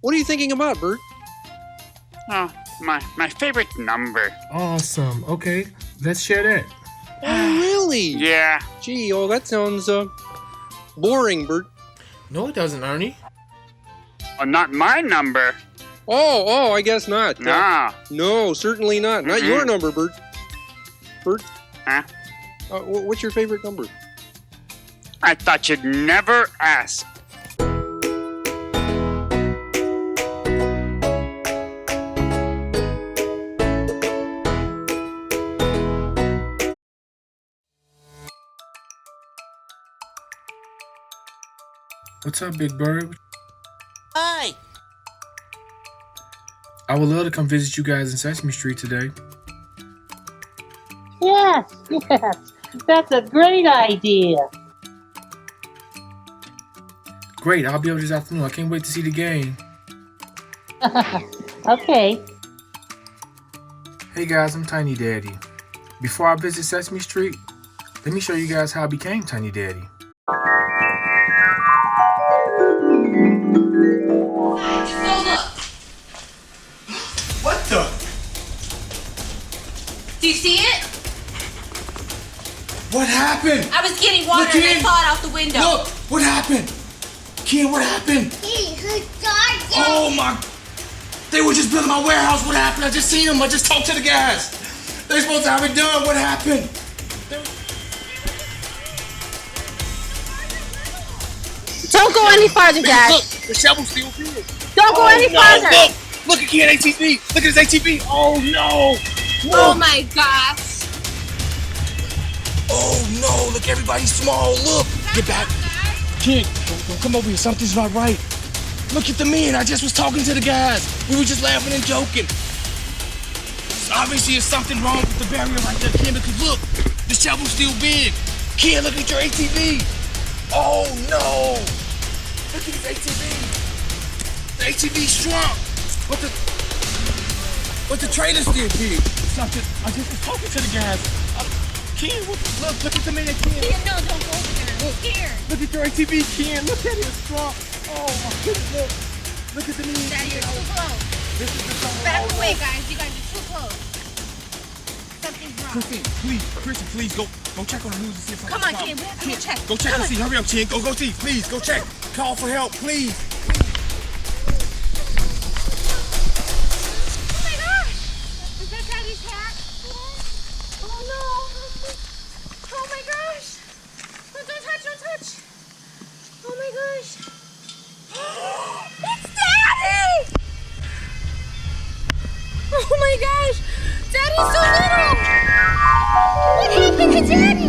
What are you thinking about, Bert? Oh, my favorite number. Awesome. Okay, let's share that. Oh, really? Yeah. Gee, that sounds, boring, Bert. No, it doesn't, Ernie. Oh, not my number. Oh, I guess not. No. No, certainly not. Not your number, Bert. Bert? Huh? What's your favorite number? I thought you'd never ask. What's up, Big Bird? Hi. I would love to come visit you guys in Sesame Street today. Yes. That's a great idea. Great, I'll be over this afternoon. I can't wait to see the game. Okay. Hey guys, I'm Tiny Daddy. Before I visit Sesame Street, let me show you guys how I became Tiny Daddy. What the? Do you see it? What happened? I was getting water Look and I in. saw it out the window. Look, what happened? Ken, what happened? Oh my! They were just building my warehouse. What happened? I just seen them. I just talked to the guys. They're supposed to have it done. What happened? Don't go any farther, Dad. Look, the shovel's still big. Don't go any farther. Look at Ken ATV. Look at his ATV. Oh no! Oh my gosh. Oh no! Look, everybody's small. Look, get back. Ken, don't come over here. Something's not right. Look at the men. I just was talking to the guys. We were just laughing and joking. Obviously, there's something wrong with the barrier right there, Ken, because look, the shovel's still big. Ken, look at your ATV. Oh no! Look at his ATV. The ATV's shrunk. But the trailer's still big. Something. I just was talking to the guys. Ken, look at the man, Ken. Yeah, no, don't go over there. I'm scared. Look at your ATV, Ken. Look at it, it's shrunk. Oh my goodness, look at the man. Daddy, you're too close. This is the song. Back away, guys. You guys are too close. Something's wrong. Chrissy, please go check on the news and see if Come on, Ken. We have to go check. Go check and see. Hurry up, Ken. Go see. Please, go check. Call for help, please. Oh my gosh. Is that Daddy's hat? Oh no. Oh my gosh. Don't touch. Oh my gosh. It's Daddy! Oh my gosh. Daddy's so little. What happened to Daddy?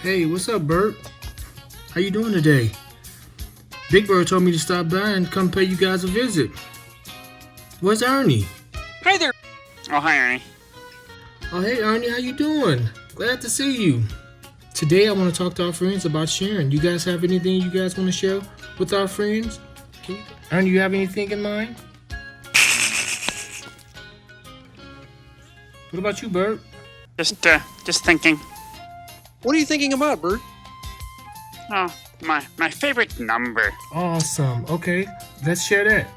Hey, what's up, Bert? How you doing today? Big Bird told me to stop by and come pay you guys a visit. Where's Ernie? Hi there. Oh, hi, Ernie. Oh, hey, Ernie, how you doing? Glad to see you. Today, I want to talk to our friends about sharing. You guys have anything you guys want to share with our friends? Ernie, you have anything in mind? What about you, Bert? Just thinking. What are you thinking about, Bert? Oh, my favorite number. Awesome. Okay, let's share that.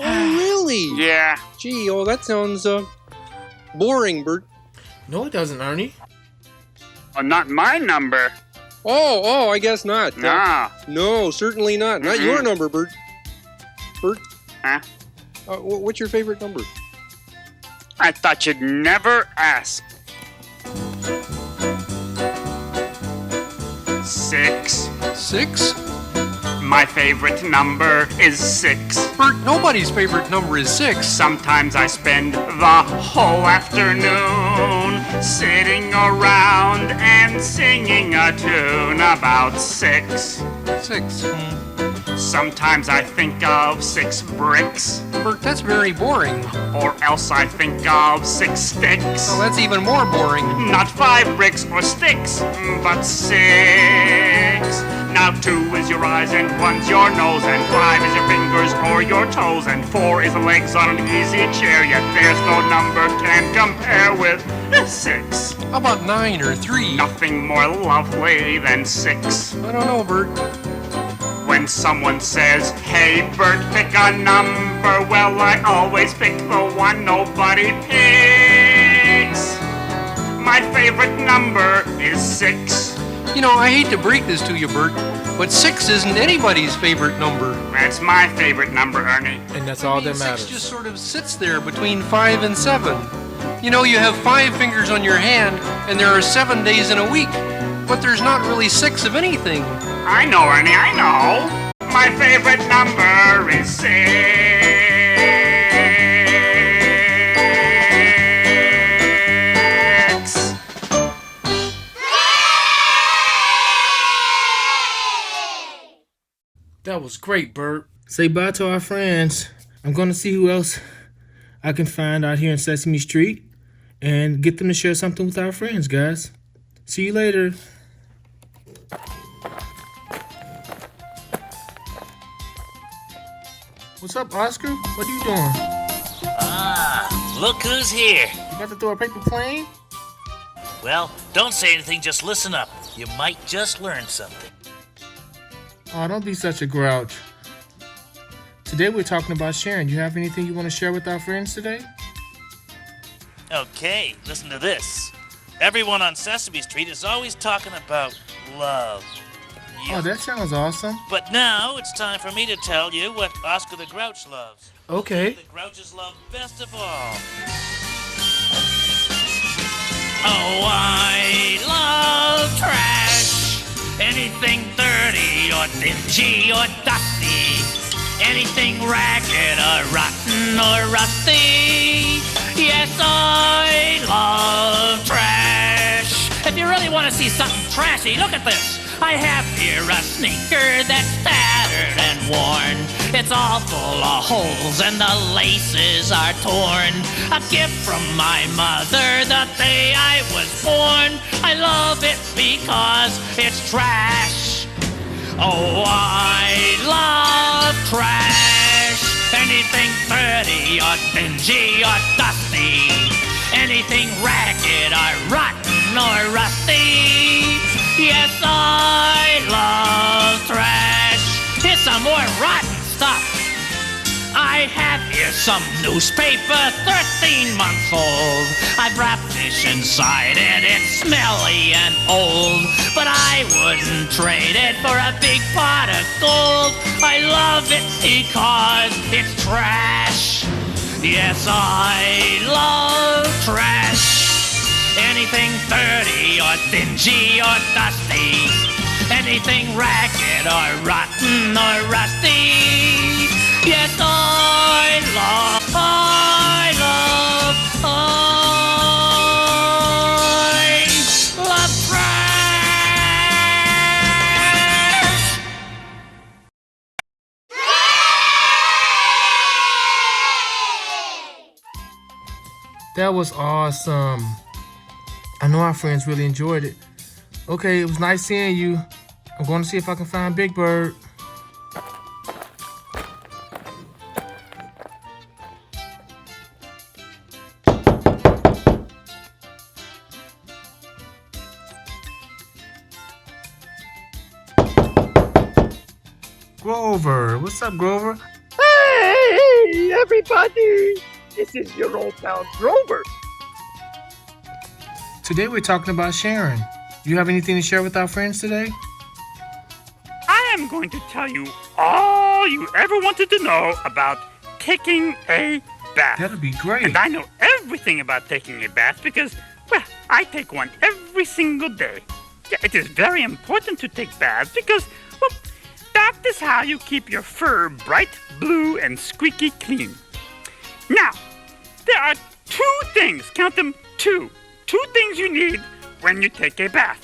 Oh, really? Yeah. Gee, that sounds, boring, Bert. No, it doesn't, Ernie. Oh, not my number. Oh, I guess not. No. No, certainly not. Not your number, Bert. Bert? Huh? What's your favorite number? I thought you'd never ask. 6. 6? My favorite number is 6. Bert, nobody's favorite number is 6. Sometimes I spend the whole afternoon sitting around and singing a tune about 6. 6. Sometimes I think of 6 bricks, Bert, that's very boring. or else I think of 6 sticks. Oh, that's even more boring. Not 5 bricks or sticks, but 6. Now 2 is your eyes and 1's your nose, and 5 is your fingers or your toes, and 4 is the legs on an easy chair. Yet there's no number can compare with 6. How about 9 or 3? Nothing more lovely than 6. I don't know, Bert. When someone says, "Hey Bert, pick a number," well, I always pick the one nobody picks. My favorite number is 6. You know, I hate to break this to you, Bert, but 6 isn't anybody's favorite number. That's my favorite number, Ernie. And that's all that 6 matters. just sort of sits there between 5 and 7. You know, you have 5 fingers on your hand, and there are 7 days in a week, but there's not really 6 of anything. I know, Ernie, I know. My favorite number is 6. That was great, Bert. Say bye to our friends. I'm going to see who else I can find out here in Sesame Street and get them to share something with our friends, guys. See you later. What's up, Oscar? What are you doing? Look who's here. You about to throw a paper plane? Well, don't say anything, just listen up. You might just learn something. Oh, don't be such a grouch. Today we're talking about sharing. Do you have anything you want to share with our friends today? Okay, listen to this. Everyone on Sesame Street is always talking about love. Oh, that sounds awesome. But now it's time for me to tell you what Oscar the Grouch loves. Okay. The Grouches love best of all. Oh, I love trash. Anything dirty or dingy or dusty. Anything ragged or rotten or rusty. Yes, I love trash. If you really want to see something trashy, look at this. I have here a sneaker that's tattered and worn. It's all full of holes and the laces are torn. A gift from my mother the day I was born. I love it because it's trash. Oh, I love trash. Anything dirty or dingy or dusty. Anything ragged or rotten or rusty. Yes, I love trash. Here's some more rotten stuff. I have here some newspaper, 13 months old. I've wrapped this inside and it's smelly and old. But I wouldn't trade it for a big pot of gold. I love it because it's trash. Yes, I love trash. Anything dirty or dingy or dusty. Anything ragged or rotten or rusty. Yes, I love trash. That was awesome. I know our friends really enjoyed it. Okay, it was nice seeing you. I'm going to see if I can find Big Bird. Grover. What's up, Grover? Hey, everybody! This is your old pal Grover. Today we're talking about sharing. You have anything to share with our friends today? I am going to tell you all you ever wanted to know about taking a bath. That'll be great. And I know everything about taking a bath because, well, I take one every single day. Yeah, it is very important to take baths because, well, that is how you keep your fur bright blue and squeaky clean. Now, there are two things, count them, two things you need when you take a bath.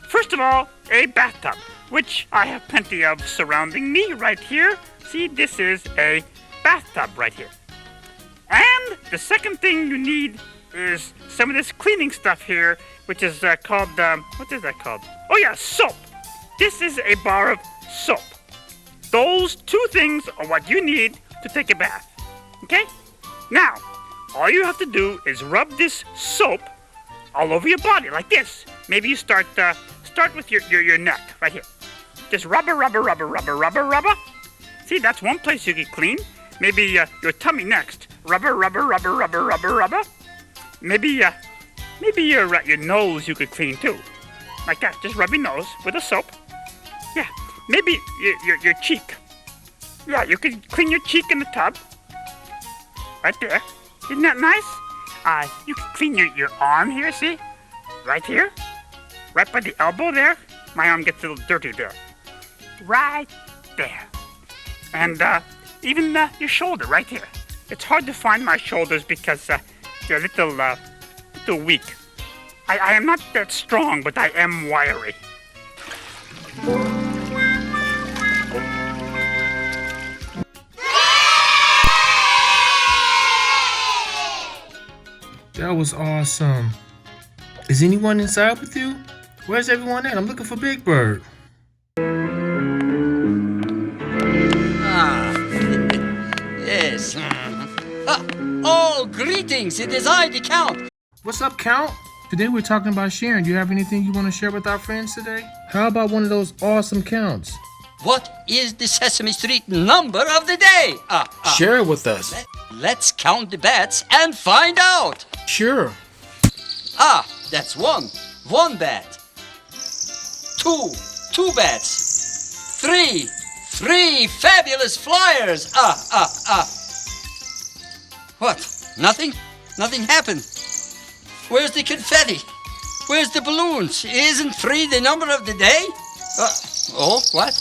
First of all, a bathtub, which I have plenty of surrounding me right here. See, this is a bathtub right here. And the second thing you need is some of this cleaning stuff here, which is called, what is that called? Oh yeah, soap. This is a bar of soap. Those two things are what you need to take a bath, okay? Now, all you have to do is rub this soap all over your body like this. Maybe you start with your neck right here. Just rubber. See, that's one place you get clean. Maybe your tummy next. Rubber. Maybe your nose you could clean too. Like that. Just rub your nose with a soap. Yeah. Maybe your cheek. Yeah, you could clean your cheek in the tub. Right there. Isn't that nice? You can clean your arm here, see? Right here. Right by the elbow there. My arm gets a little dirty there. Right there. And even your shoulder right here. It's hard to find my shoulders because they're a little weak. I am not that strong, but I am wiry. That was awesome. Is anyone inside with you? Where's everyone at? I'm looking for Big Bird. Yes. Oh, greetings. It is I, the Count. What's up, Count? Today we're talking about sharing. Do you have anything you want to share with our friends today? How about one of those awesome counts? What is the Sesame Street number of the day? Share it with us. Let's count the bats and find out. Sure. That's one bat. Two bats. Three fabulous flyers. What? Nothing? Nothing happened. Where's the confetti? Where's the balloons? Isn't 3 the number of the day? What?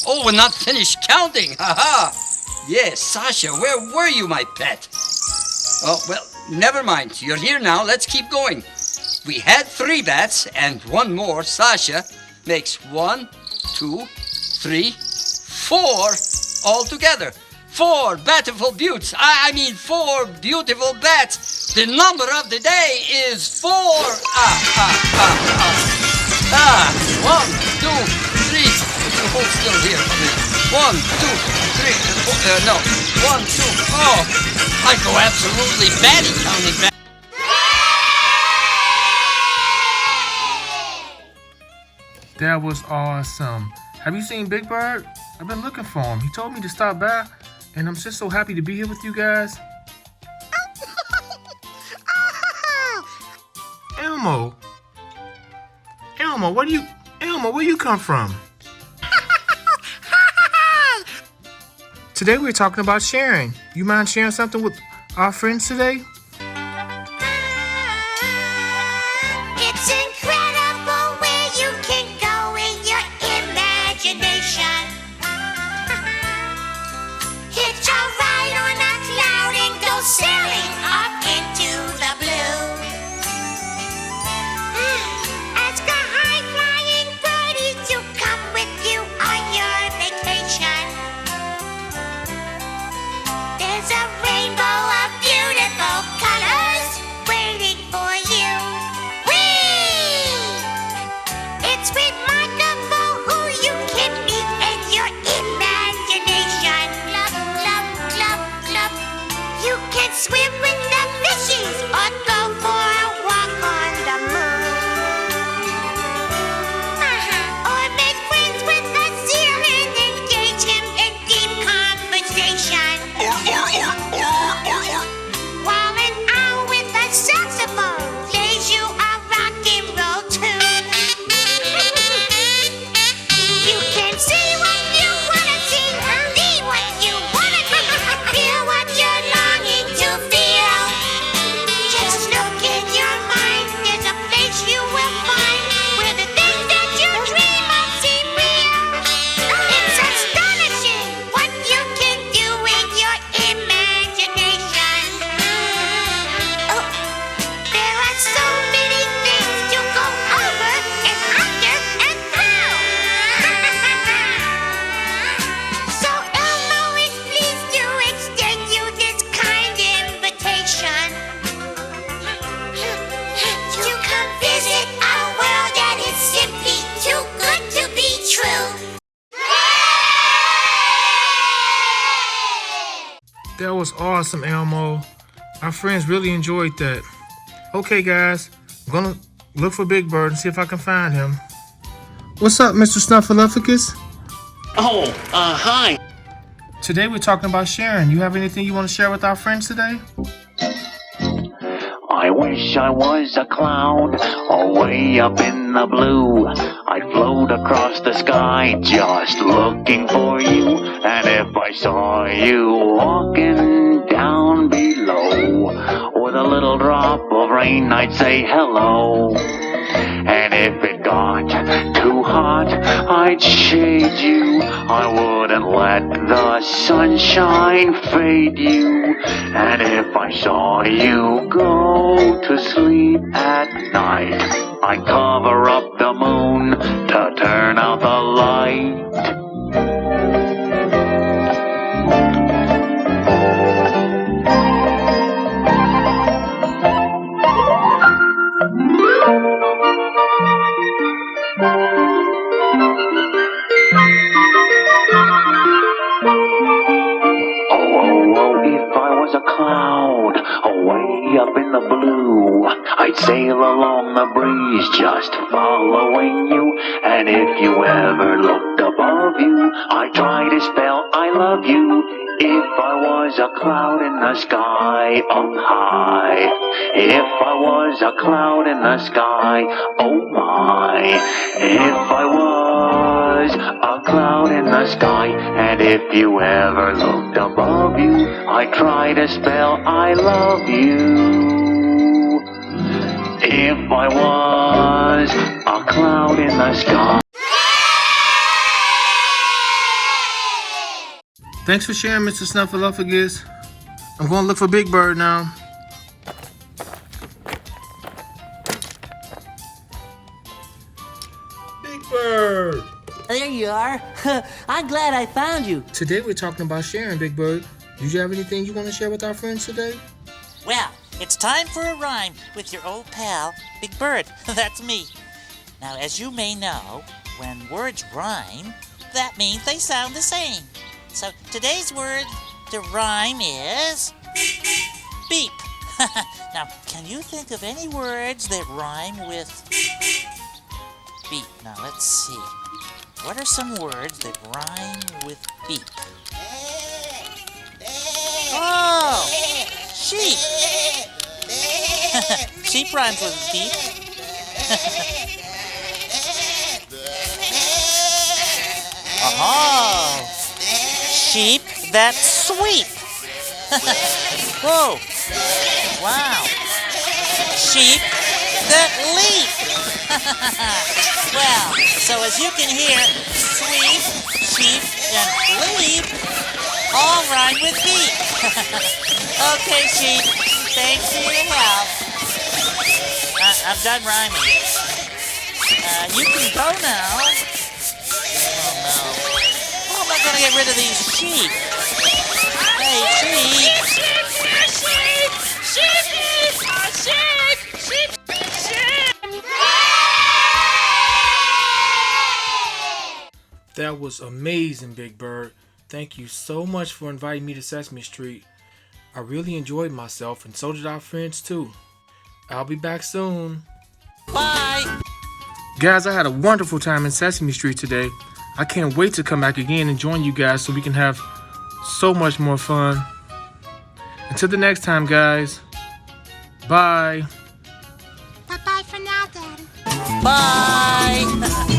Oh, we're not finished counting. Yes, Sasha, where were you, my pet? Oh, well, never mind. You're here now. Let's keep going. We had 3 bats, and one more, Sasha, makes 1, 2, 3, 4 altogether. 4 beautiful buttes. I mean 4 beautiful bats. The number of the day is 4. 1, 2, 3. Hold still here for me. 1, 2, 3. No. 1, 2. Oh, I go absolutely batty counting bats. That was awesome. Have you seen Big Bird? I've been looking for him. He told me to stop by, and I'm just so happy to be here with you guys. Elmo, where you come from? Today we're talking about sharing. You mind sharing something with our friends today? It's incredible where you can go in your imagination. Hitch a ride on a cloud and go sailing up into the blue. Ask a high-flying birdie to come with you on your vacation. There's a rainbow of beautiful colors waiting for you. Whee! It's remarkable who you can meet in your imagination. Club, club, club, club. You can swim with the fishies or go for a walk on the moon. Or make friends with a seal and engage him in deep conversation. While an owl with a saxophone plays you a rock and roll tune. That was awesome, Elmo. Our friends really enjoyed that. Okay, guys, I'm gonna look for Big Bird and see if I can find him. What's up, Mr. Snuffleupagus? Oh, hi. Today we're talking about sharing. You have anything you want to share with our friends today? I wish I was a cloud, away up in the blue. I'd float across the sky, just looking for you. And if I saw you walking down below, with a little drop of rain, I'd say hello. And if it got too hot, I'd shade you. I wouldn't let the sunshine fade you. And if I saw you go to sleep at night, I'd cover up the moon to turn out the light. Cloud, away up in the blue, I'd sail along the breeze, just following you. And if you ever looked above you, I'd try to spell I love you. If I was a cloud in the sky up high, if I was a cloud in the sky, oh my. If I was a cloud in the sky, and if you ever looked above you, I'd try to spell I love you. If I was a cloud in the sky. Thanks for sharing, Mr. Snuffleupagus. I'm going to look for Big Bird now. Big Bird! There you are. I'm glad I found you. Today we're talking about sharing, Big Bird. Do you have anything you want to share with our friends today? Well, it's time for a rhyme with your old pal, Big Bird. That's me. Now, as you may know, when words rhyme, that means they sound the same. So today's word to rhyme is beep. Now, can you think of any words that rhyme with beep? Now, let's see. What are some words that rhyme with beep? Oh! Sheep! Sheep rhymes with beep. Oh! Sheep that sweep! Whoa! Wow! Sheep that leap! Well, so as you can hear, sweep, sheep, and leap all rhyme with beep. Okay, sheep, thanks for your help. I'm done rhyming. You can go now. Oh no. How am I gonna get rid of these sheep? Hey, sheep! Sheep! That was amazing, Big Bird. Thank you so much for inviting me to Sesame Street. I really enjoyed myself, and so did our friends too. I'll be back soon. Bye! Guys, I had a wonderful time in Sesame Street today. I can't wait to come back again and join you guys so we can have so much more fun. Until the next time, guys. Bye. Bye-bye for now, Daddy. Bye!